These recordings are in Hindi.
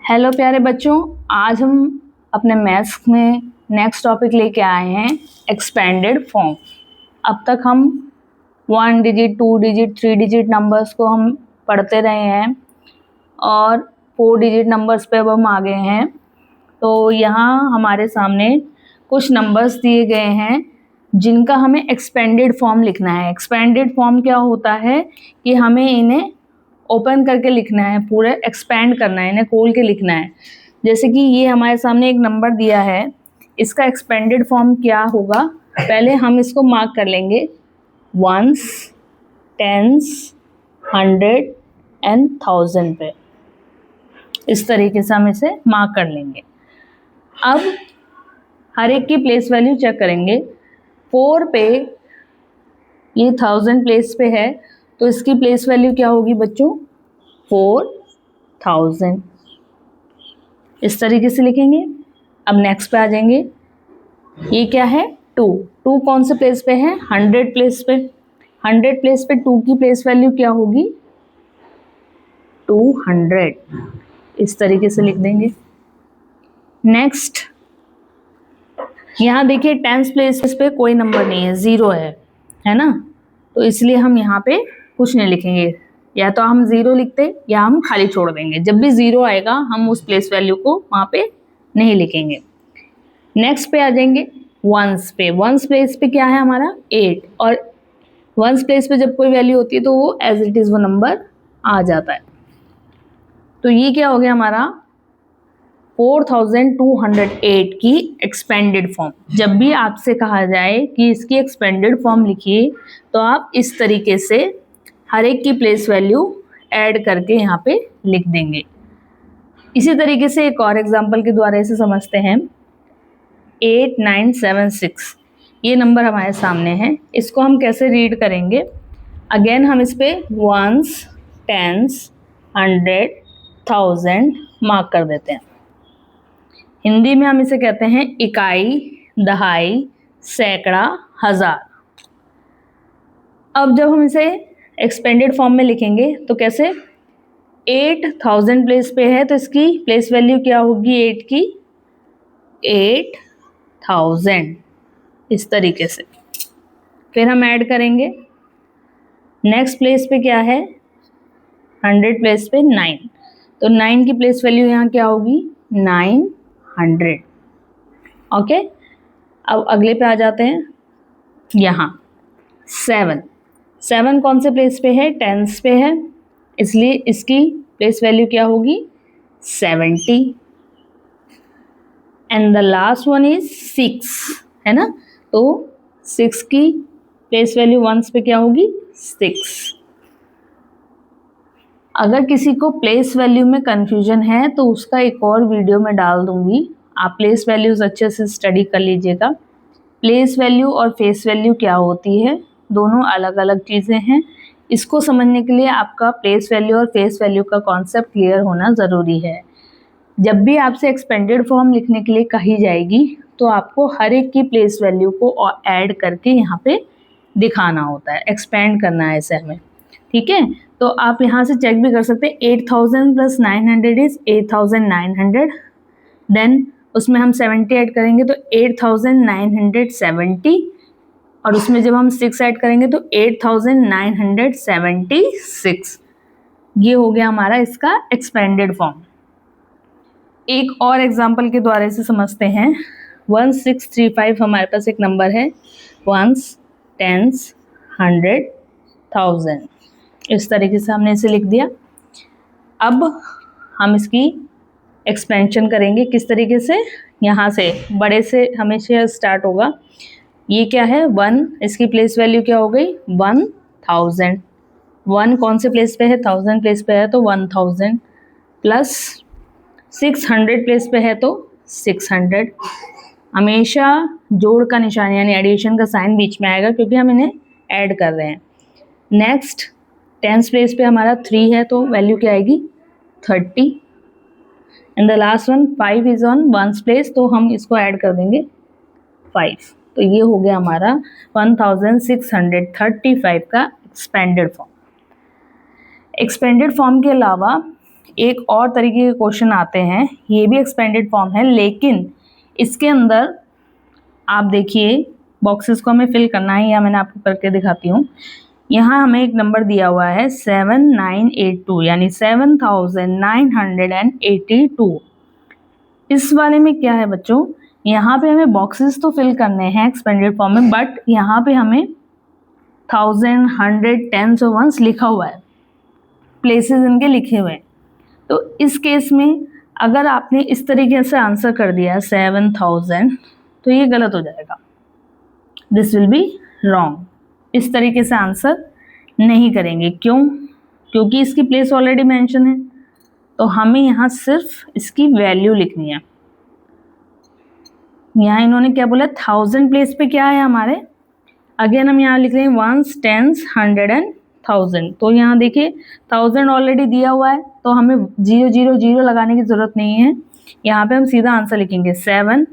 हेलो प्यारे बच्चों, आज हम अपने मैथ्स में नेक्स्ट टॉपिक लेके आए हैं एक्सपेंडेड फॉर्म। अब तक हम 1 डिजिट 2 डिजिट 3 डिजिट नंबर्स को हम पढ़ते रहे हैं और 4 डिजिट नंबर्स पे अब हम आ गए हैं। तो यहाँ हमारे सामने कुछ नंबर्स दिए गए हैं जिनका हमें एक्सपेंडेड फॉर्म लिखना है। एक्सपेंडेड फॉर्म क्या होता है कि हमें इन्हें ओपन करके लिखना है, पूरे एक्सपैंड करना है, इन्हें खोल के लिखना है। जैसे कि ये हमारे सामने एक नंबर दिया है, इसका एक्सपेंडेड फॉर्म क्या होगा, पहले हम इसको मार्क कर लेंगे 1s, 10s, 100 एंड 1000 पे। इस तरीके से हम इसे मार्क कर लेंगे। अब हर एक की प्लेस वैल्यू चेक करेंगे। 4 पे ये 1000 प्लेस पे है, तो इसकी प्लेस वैल्यू क्या होगी बच्चों, 4000। इस तरीके से लिखेंगे। अब नेक्स्ट पे आ जाएंगे। ये क्या है, 2 कौन से प्लेस पे है, 100 प्लेस पे। 100 प्लेस पे 2 की प्लेस वैल्यू क्या होगी, 200। इस तरीके से लिख देंगे। नेक्स्ट यहाँ देखिए 10 प्लेस पे कोई नंबर नहीं है, 0 है ना, तो इसलिए हम यहाँ पे कुछ नहीं लिखेंगे। या तो हम 0 लिखते या हम खाली छोड़ देंगे। जब भी 0 आएगा हम उस प्लेस वैल्यू को वहाँ पे नहीं लिखेंगे। नेक्स्ट पे आ जाएंगे 1s पे। 1s प्लेस पे क्या है हमारा 8, और 1s प्लेस पे जब कोई वैल्यू होती है तो वो एज इट इज़ वो नंबर आ जाता है। तो ये क्या हो गया हमारा 4208 की एक्सपेंडेड फॉर्म। जब भी आपसे कहा जाए कि इसकी एक्सपेंडेड फॉर्म लिखिए तो आप इस तरीके से हर एक की प्लेस वैल्यू ऐड करके यहाँ पे लिख देंगे। इसी तरीके से एक और एग्जांपल के द्वारा इसे समझते हैं। 8976 ये नंबर हमारे सामने है। इसको हम कैसे रीड करेंगे, अगेन हम इस पे 1s, 10s, 100, 1000 मार्क कर देते हैं। हिंदी में हम इसे कहते हैं इकाई, दहाई, सैकड़ा, हजार। अब जब हम इसे एक्सपेंडेड फॉर्म में लिखेंगे तो कैसे, 8000 प्लेस पे है तो इसकी प्लेस वैल्यू क्या होगी 8 की, 8000। इस तरीके से फिर हम ऐड करेंगे। नेक्स्ट प्लेस पे क्या है, 100 प्लेस पे 9, तो 9 की प्लेस वैल्यू यहाँ क्या होगी 900। ओके, अब अगले पे आ जाते हैं। यहाँ 7 कौन से प्लेस पे है, 10s पे है, इसलिए इसकी प्लेस वैल्यू क्या होगी 70। And the last one is 6, है ना, तो 6 की प्लेस वैल्यू 1s पे क्या होगी 6। अगर किसी को प्लेस वैल्यू में कंफ्यूजन है तो उसका एक और वीडियो में डाल दूंगी, आप प्लेस वैल्यूज अच्छे से स्टडी कर लीजिएगा। प्लेस वैल्यू और फेस वैल्यू क्या होती है, दोनों अलग अलग चीज़ें हैं। इसको समझने के लिए आपका प्लेस वैल्यू और फेस वैल्यू का कॉन्सेप्ट क्लियर होना ज़रूरी है। जब भी आपसे एक्सपेंडेड फॉर्म लिखने के लिए कही जाएगी तो आपको हर एक की प्लेस वैल्यू को ऐड करके यहाँ पे दिखाना होता है, एक्सपेंड करना है इसे हमें, ठीक है। तो आप यहाँ से चेक भी कर सकते हैं, 8000 प्लस 900 इज 8900। देन उसमें हम 70 ऐड करेंगे तो 8970, और उसमें जब हम 6 ऐड करेंगे तो 8976। ये हो गया हमारा इसका एक्सपेंडेड फॉर्म। एक और एग्जांपल के द्वारा इसे समझते हैं। 1635 हमारे पास एक नंबर है, 1s, 10s, 100, 1000। इस तरीके से हमने इसे लिख दिया। अब हम इसकी एक्सपेंशन करेंगे किस तरीके से, यहाँ से बड़े से हमेशा स्टार्ट होगा। ये क्या है 1, इसकी प्लेस वैल्यू क्या हो गई 1000। 1 कौन से प्लेस पे है, 1000 प्लेस पे है तो 1000, प्लस 600 प्लेस पे है तो 600। हमेशा जोड़ का निशान यानी एडिशन का साइन बीच में आएगा क्योंकि हम इन्हें ऐड कर रहे हैं। नेक्स्ट 10s प्लेस पे हमारा 3 है तो वैल्यू क्या आएगी 30। And the last one 5 is on 1s place, तो हम इसको ऐड कर देंगे 5। तो ये हो गया हमारा 1635 का एक्सपेंडेड फॉर्म। एक्सपेंडेड फॉर्म के अलावा एक और तरीके के क्वेश्चन आते हैं, ये भी एक्सपेंडेड फॉर्म है, लेकिन इसके अंदर आप देखिए बॉक्सेस को हमें फिल करना है, या मैंने आपको करके दिखाती हूँ। यहाँ हमें एक नंबर दिया हुआ है 7982, यानी 7982। इस वाले में क्या है बच्चों, यहाँ पे हमें बॉक्सेस तो फिल करने हैं एक्सपेंडेड फॉर्म में, बट यहाँ पे हमें 1000, 100, टेंस और वंस लिखा हुआ है, प्लेसेस इनके लिखे हुए हैं। तो इस केस में अगर आपने इस तरीके से आंसर कर दिया 7000, तो ये गलत हो जाएगा, दिस विल बी रॉन्ग। इस तरीके से आंसर नहीं करेंगे, क्यों? क्योंकि इसकी प्लेस ऑलरेडी मेंशन है, तो हमें यहाँ सिर्फ इसकी वैल्यू लिखनी है। यहाँ इन्होंने क्या बोला, 1000 प्लेस पे क्या है हमारे, अगेन हम यहाँ लिख रहे हैं वंस, टेंस, 100 एंड 1000। तो यहाँ देखिए 1000 ऑलरेडी दिया हुआ है, तो हमें 000 लगाने की जरूरत नहीं है। यहाँ पे हम सीधा आंसर लिखेंगे 7,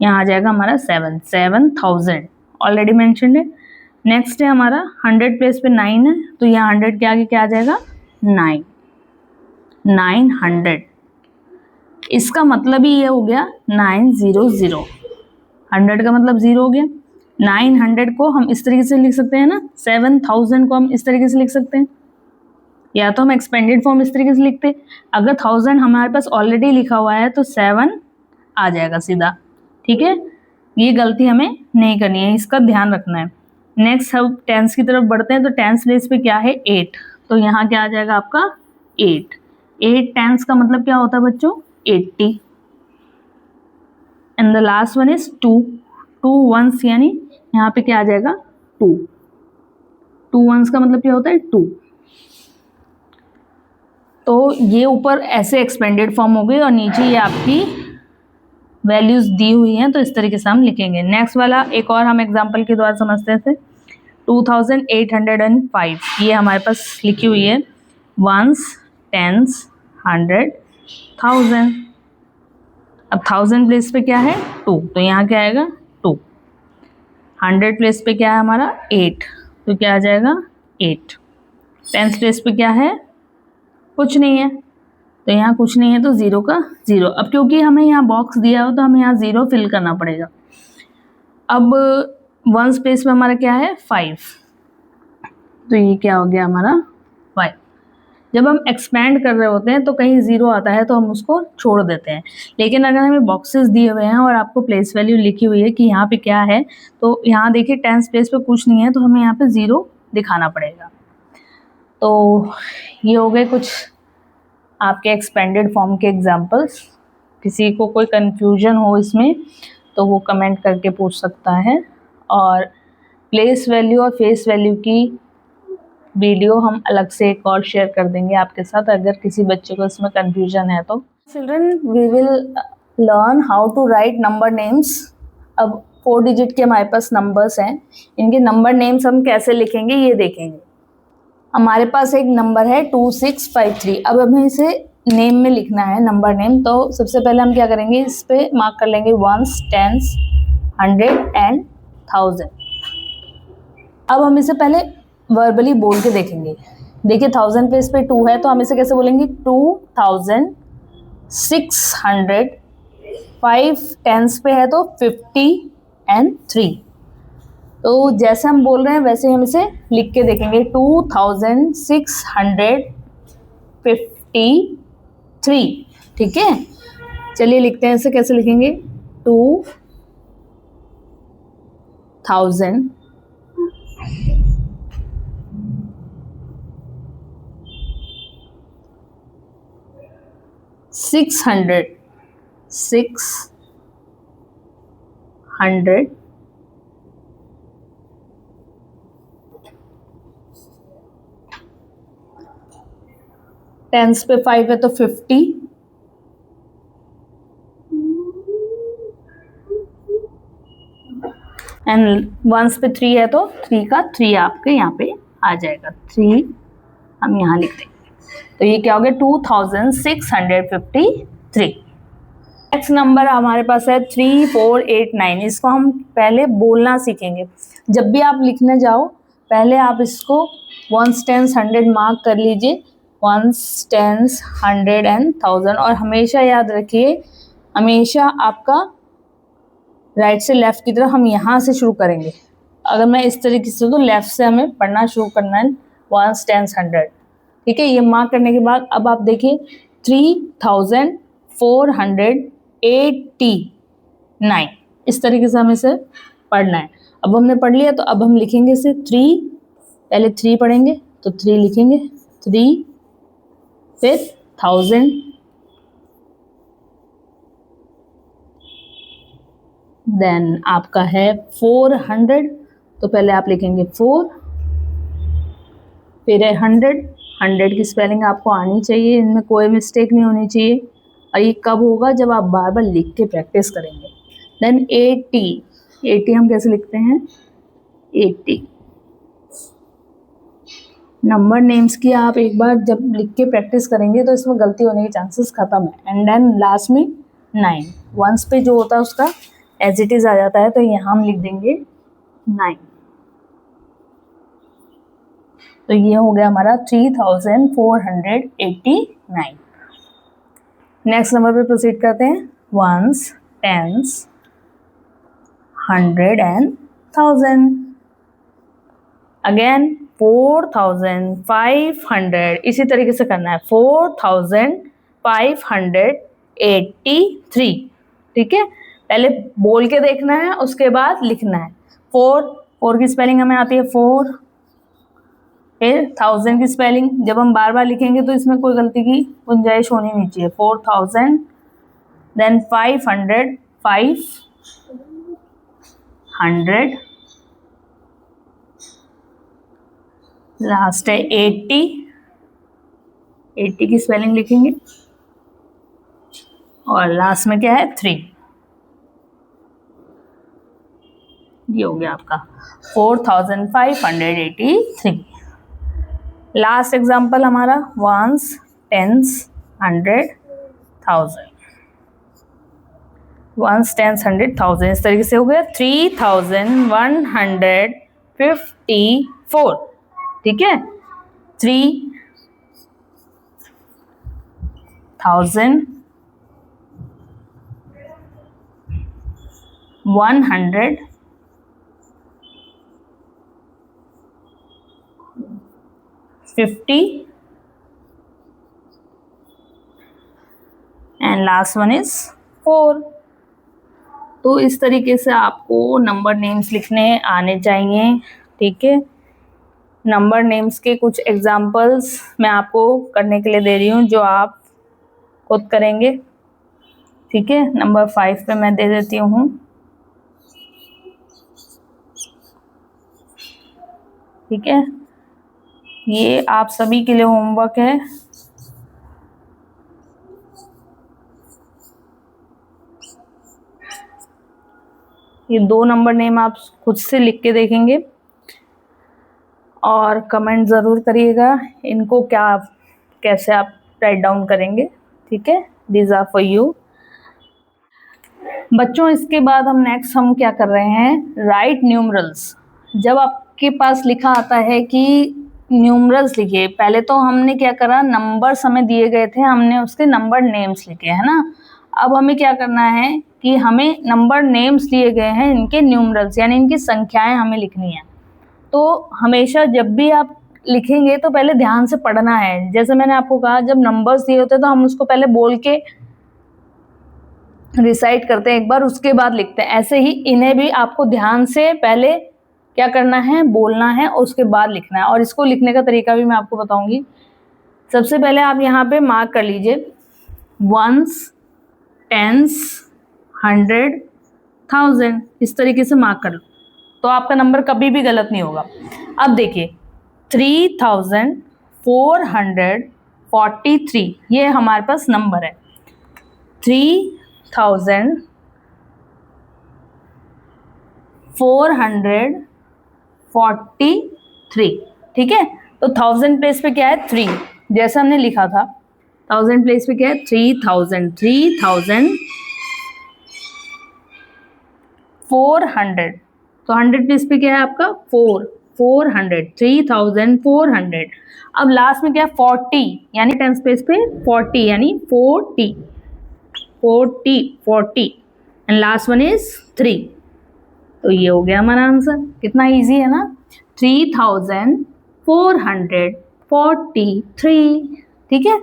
यहाँ आ जाएगा हमारा 7000 ऑलरेडी मेंशन्ड है। नेक्स्ट है हमारा 100 प्लेस पे 9 है, तो यहाँ 100 के आगे क्या आ जाएगा 900। इसका मतलब ही ये हो गया 900, 100 का मतलब 0 हो गया। 900 को हम इस तरीके से लिख सकते हैं ना, 7000 को हम इस तरीके से लिख सकते हैं, या तो हम एक्सपेंडेड फॉर्म इस तरीके से लिखते हैं। अगर 1000 हमारे पास ऑलरेडी लिखा हुआ है तो 7 आ जाएगा सीधा, ठीक है। ये गलती हमें नहीं करनी है, इसका ध्यान रखना है। नेक्स्ट हम टेंस की तरफ बढ़ते हैं, तो टेंस प्लेस पे क्या है 8, तो यहाँ क्या आ जाएगा आपका 8 टेंस का मतलब क्या होता है बच्चों 80। And the last one is 2 ones, यानी यहाँ पे क्या आ जाएगा 2 वंस का मतलब क्या होता है 2। तो ये ऊपर ऐसे एक्सपेंडेड फॉर्म हो गई और नीचे ये आपकी वैल्यूज दी हुई हैं, तो इस तरीके से हम लिखेंगे। नेक्स्ट वाला एक और हम एग्जांपल के द्वारा समझते हैं। 2805 ये हमारे पास लिखी हुई है वंस, टेंस, 100, 1000। अब 1000 प्लेस पे क्या है 2, तो यहाँ क्या आएगा 2। 100 प्लेस पे क्या है हमारा 8, तो क्या आ जाएगा 8। टेंस प्लेस पे क्या है कुछ नहीं है, तो यहाँ कुछ नहीं है, तो 0 का 0। अब क्योंकि हमें यहाँ बॉक्स दिया हो तो हमें यहाँ 0 फिल करना पड़ेगा। अब वंस प्लेस पे हमारा क्या है 5, तो ये क्या हो गया हमारा 5। जब हम एक्सपैंड कर रहे होते हैं तो कहीं 0 आता है तो हम उसको छोड़ देते हैं, लेकिन अगर हमें बॉक्सेस दिए हुए हैं और आपको प्लेस वैल्यू लिखी हुई है कि यहाँ पे क्या है, तो यहाँ देखिए टेंस प्लेस पे कुछ नहीं है, तो हमें यहाँ पे 0 दिखाना पड़ेगा। तो ये हो गए कुछ आपके एक्सपेंडेड फॉर्म के एग्जाम्पल्स। किसी को कोई कन्फ्यूजन हो इसमें तो वो कमेंट करके पूछ सकता है, और प्लेस वैल्यू और फेस वैल्यू की वीडियो हम अलग से एक और शेयर कर देंगे आपके साथ, अगर किसी बच्चे को इसमें कन्फ्यूजन है तो। Children, we will learn how to write number names. अब 4 डिजिट के हमारे पास नंबर्स हैं, इनके नंबर नेम्स हम कैसे लिखेंगे ये देखेंगे। हमारे पास एक नंबर है 2653। अब हमें इसे नेम में लिखना है, नंबर नेम। तो सबसे पहले हम क्या करेंगे, इस पे मार्क कर लेंगे वंस, टेंस, 100 एंड 1000। अब हम इसे पहले वर्बली बोल के देखेंगे। देखिए 1000 पे इस पे 2 है, तो हम इसे कैसे बोलेंगे 2600। 5 टेंस पे है तो 50 एंड 3। तो जैसे हम बोल रहे हैं वैसे हम इसे लिख के देखेंगे 2653, ठीक है। चलिए लिखते हैं, इसे कैसे लिखेंगे 2000 600 टेंस पे 5 है तो 50 एंड वंस पे 3 है तो 3 का 3 आपके यहाँ पे आ जाएगा। 3 हम यहाँ लिख देंगे, तो ये क्या हो गया 2653। नेक्स्ट नंबर हमारे पास है 3489। इसको हम पहले बोलना सीखेंगे। जब भी आप लिखने जाओ पहले आप इसको वंस, टेंस, 100 मार्क कर लीजिए, वंस, टेंस, 100 एंड 1000। और हमेशा याद रखिए, हमेशा आपका राइट से लेफ्ट की तरफ हम यहाँ से शुरू करेंगे। अगर मैं इस तरीके से तो लेफ्ट से हमें पढ़ना शुरू करना है, वंस, टेंस, 100। ठीक है, ये मार्क करने के बाद अब आप देखिए 3489 इस तरीके से हमें इसे पढ़ना है। अब हमने पढ़ लिया तो अब हम लिखेंगे इसे 3, पहले 3 पढ़ेंगे तो 3 लिखेंगे, 3 फिर 1000, देन आपका है 400, तो पहले आप लिखेंगे 4, फिर है 100 की स्पेलिंग आपको आनी चाहिए, इनमें कोई मिस्टेक नहीं होनी चाहिए। और ये कब होगा, जब आप बार बार लिख के प्रैक्टिस करेंगे। देन 80 हम कैसे लिखते हैं, 80 नंबर नेम्स की आप एक बार जब लिख के प्रैक्टिस करेंगे तो इसमें गलती होने के चांसेस खत्म है। एंड देन लास्ट में 9, वंस पे जो होता है उसका एज इट इज आ जाता है, तो यहाँ हम लिख देंगे 9। तो ये हो गया हमारा 3489। नेक्स्ट नंबर पे प्रोसीड करते हैं, वंस, टेंस, 100 एंड 1000। अगेन 4500, इसी तरीके से करना है, 4583। ठीक है, पहले बोल के देखना है, उसके बाद लिखना है। 4 की स्पेलिंग हमें आती है 4, फिर 1000 की स्पेलिंग जब हम बार बार लिखेंगे तो इसमें कोई गलती की गुंजाइश होनी नहीं चाहिए। 4000, देन 500, लास्ट है 80 की स्पेलिंग लिखेंगे, और लास्ट में क्या है 3। ये हो गया आपका 4583। लास्ट एग्जाम्पल हमारा वंस, टेंस, 100, 1000। वंस, टेंस, 100, 1000 इस तरीके से हो गया 3154। ठीक है, 3150 एंड लास्ट वन इज 4। तो इस तरीके से आपको नंबर नेम्स लिखने आने चाहिए। ठीक है, नंबर नेम्स के कुछ एग्जाम्पल्स मैं आपको करने के लिए दे रही हूँ जो आप खुद करेंगे। ठीक है, नंबर 5 पे मैं दे देती हूँ। ठीक है, ये आप सभी के लिए होमवर्क है। ये 2 नंबर नेम आप खुद से लिख के देखेंगे और कमेंट ज़रूर करिएगा इनको कैसे आप राइट डाउन करेंगे। ठीक है, दीज आर फॉर यू बच्चों। इसके बाद हम क्या कर रहे हैं, राइट न्यूमरल्स। जब आपके पास लिखा आता है कि न्यूमरल्स लिखिए, पहले तो हमने क्या करा, नंबर्स हमें दिए गए थे, हमने उसके नंबर नेम्स लिखे, है ना। अब हमें क्या करना है कि हमें नंबर नेम्स दिए गए हैं, इनके न्यूमरल्स यानी इनकी संख्याएं हमें लिखनी है। तो हमेशा जब भी आप लिखेंगे तो पहले ध्यान से पढ़ना है। जैसे मैंने आपको कहा, जब नंबर्स दिए होते हैं तो हम उसको पहले बोल के रिसाइट करते हैं एक बार, उसके बाद लिखते हैं। ऐसे ही इन्हें भी आपको ध्यान से पहले क्या करना है, बोलना है, उसके बाद लिखना है। और इसको लिखने का तरीका भी मैं आपको बताऊंगी। सबसे पहले आप यहाँ पे मार्क कर लीजिए वंस, टेंस, 100, 1000 इस तरीके से मार्क कर लो, तो आपका नंबर कभी भी गलत नहीं होगा। अब देखिए 3443 ये हमारे पास नंबर है, 3443। ठीक है, तो 1000 प्लेस पे क्या है 3, जैसा हमने लिखा था। 1000 प्लेस पे क्या है 3000, 3400। तो 100 प्लेस पे क्या है आपका 4, 400, 3400। अब लास्ट में क्या है 40, यानी 10 स्पेस पे 40 यानी 40 एंड लास्ट वन इज 3। तो ये हो गया हमारा आंसर। कितना इजी है ना, 3443। ठीक है,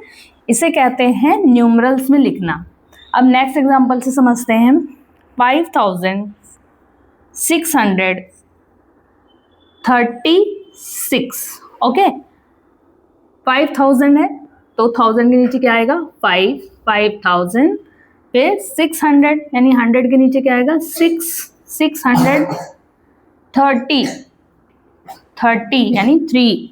इसे कहते हैं न्यूमरल्स में लिखना। अब नेक्स्ट एग्जांपल से समझते हैं। 5636। ओके, 5000 है तो 1000 के नीचे क्या आएगा 5, 5000 फिर 600 यानी 100 के नीचे क्या आएगा 630 यानी 3,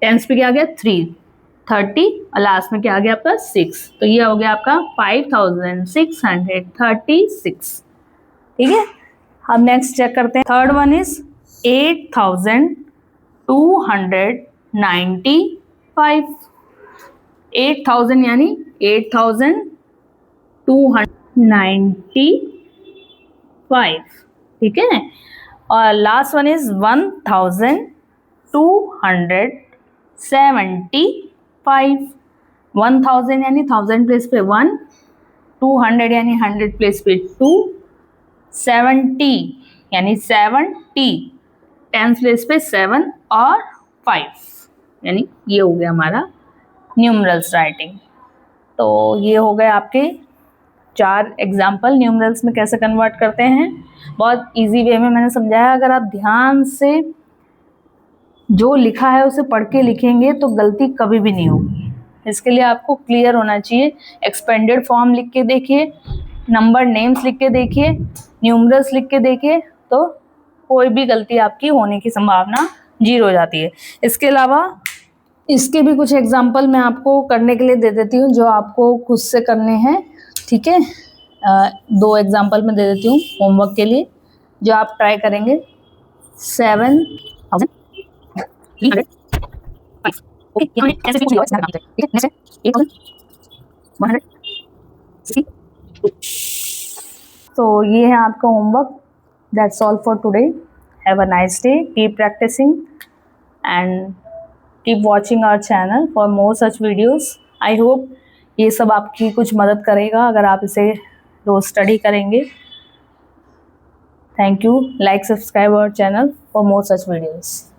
टेंस पे क्या आ गया 330 और लास्ट में क्या आ गया आपका 6। तो ये हो गया आपका 5636। ठीक है, अब नेक्स्ट चेक करते हैं। Third one is 8295। 8000 यानी 8295। ठीक है, और लास्ट वन इज 1275। 1000 यानी 1000 प्लेस पे 1, 200 यानी 100 प्लेस पे 2, 70 यानी 70 10 प्लेस पे 7 और 5 यानी ये हो गया हमारा न्यूमरल्स राइटिंग। तो ये हो गए आपके 4 एग्जाम्पल न्यूमरल्स में कैसे कन्वर्ट करते हैं। बहुत इजी वे में मैंने समझाया। अगर आप ध्यान से जो लिखा है उसे पढ़ के लिखेंगे तो गलती कभी भी नहीं होगी। इसके लिए आपको क्लियर होना चाहिए। एक्सपेंडेड फॉर्म लिख के देखिए, नंबर नेम्स लिख के देखिए, न्यूमरल्स लिख के देखिए, तो कोई भी गलती आपकी होने की संभावना 0 हो जाती है। इसके अलावा इसके भी कुछ एग्जाम्पल मैं आपको करने के लिए दे देती हूँ जो आपको खुद से करने हैं। ठीक है, 2 एग्जाम्पल मैं दे देती हूँ होमवर्क के लिए जो आप ट्राई करेंगे। 7305। ओके, यहाँ ऐसे पूछ लिया है, ठीक है। नेक्स्ट है 8162। तो ये है आपका homework. That's all for today. Have a nice day, keep practising and keep watching our channel for more such videos. I hope ये सब आपकी कुछ मदद करेगा अगर आप इसे रोज स्टडी करेंगे। Thank you. Like, subscribe our channel for more such videos.